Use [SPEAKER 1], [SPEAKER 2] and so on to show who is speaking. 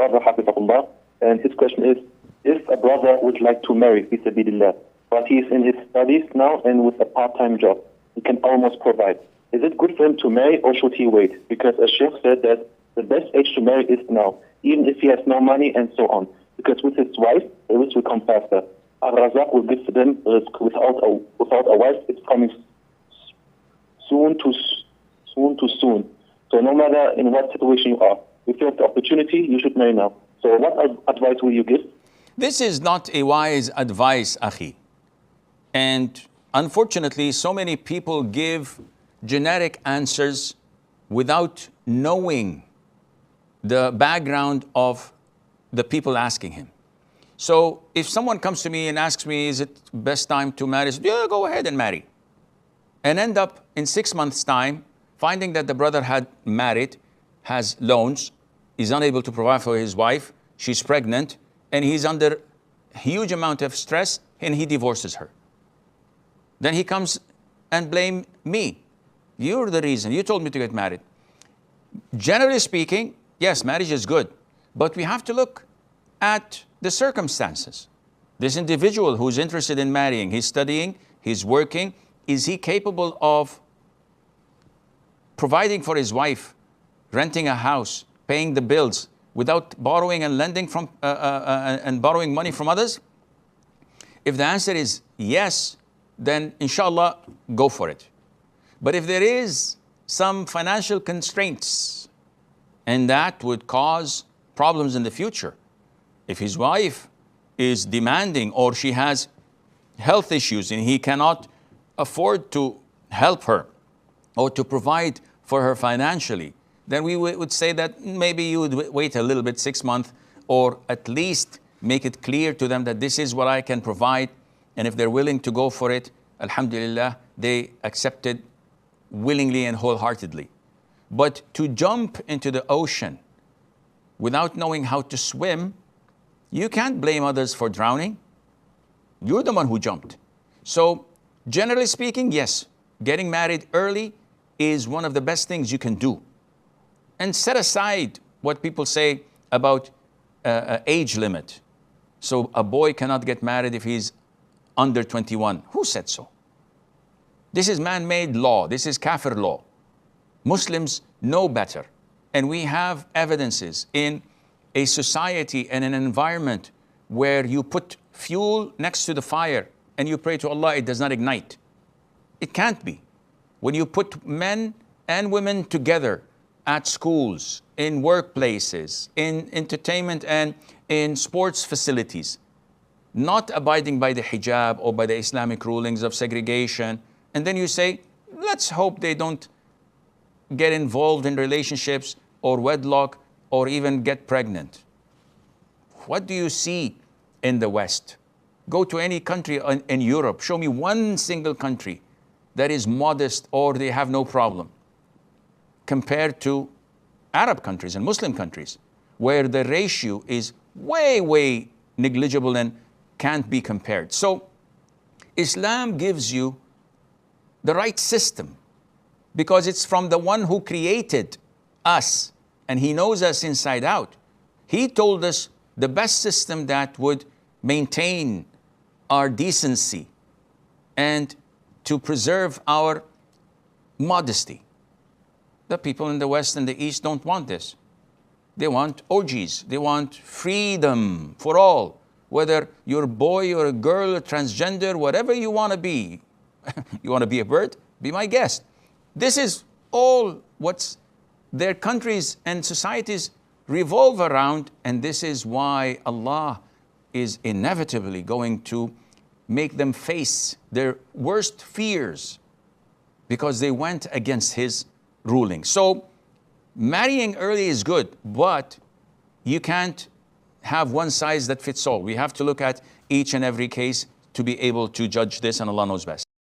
[SPEAKER 1] brother, Hafizahullah, and his question is, if a brother would like to marry, fi sabilillah, but he is in his studies now and with a part-time job, he can almost provide. Is it good for him to marry or should he wait? Because a sheikh said that the best age to marry is now, even if he has no money and so on. Because with his wife, the risk will come faster. Al-Razaq will give to them risk. Without a wife, it's coming soon to soon. So no matter in what situation you are, if you have the opportunity, you should marry now. So what advice will you give?
[SPEAKER 2] This is not a wise advice, Akhi. And unfortunately, so many people give generic answers without knowing the background of the people asking him. So if someone comes to me and asks me, is it best time to marry? I say, yeah, go ahead and marry. And end up in 6 months' time finding that the brother had married, has loans, is unable to provide for his wife, she's pregnant, and he's under huge amount of stress, and he divorces her. Then he comes and blame me. You're the reason. You told me to get married. Generally speaking, yes, marriage is good, but we have to look at the circumstances. This individual who's interested in marrying, he's studying, he's working, is he capable of providing for his wife, renting a house, paying the bills without borrowing and lending from and borrowing money from others? If the answer is yes, then inshallah, go for it. But if there is some financial constraints, and that would cause problems in the future, if his wife is demanding or she has health issues and he cannot afford to help her or to provide for her financially, then we would say that maybe you would wait a little bit, 6 months, or at least make it clear to them that this is what I can provide. And if they're willing to go for it, alhamdulillah, they accept it willingly and wholeheartedly. But to jump into the ocean without knowing how to swim, you can't blame others for drowning. You're the one who jumped. So generally speaking, yes, getting married early is one of the best things you can do. And set aside what people say about age limit. So a boy cannot get married if he's under 21. Who said so? This is man-made law. This is kafir law. Muslims know better. And we have evidences in a society and an environment where you put fuel next to the fire and you pray to Allah, it does not ignite. It can't be. When you put men and women together at schools, in workplaces, in entertainment and in sports facilities, not abiding by the hijab or by the Islamic rulings of segregation, and then you say, let's hope they don't get involved in relationships or wedlock or even get pregnant. What do you see in the West? Go to any country in Europe, show me one single country that is modest or they have no problem, compared to Arab countries and Muslim countries, where the ratio is way, way negligible and can't be compared. So Islam gives you the right system because it's from the one who created us and he knows us inside out. He told us the best system that would maintain our decency and to preserve our modesty. The people in the West and the East don't want this. They want orgies. They want freedom for all. Whether you're a boy or a girl or transgender, whatever you want to be. You want to be a bird? Be my guest. This is all what their countries and societies revolve around, and this is why Allah is inevitably going to make them face their worst fears because they went against His ruling. So marrying early is good, but you can't have one size that fits all. We have to look at each and every case to be able to judge this, and Allah knows best.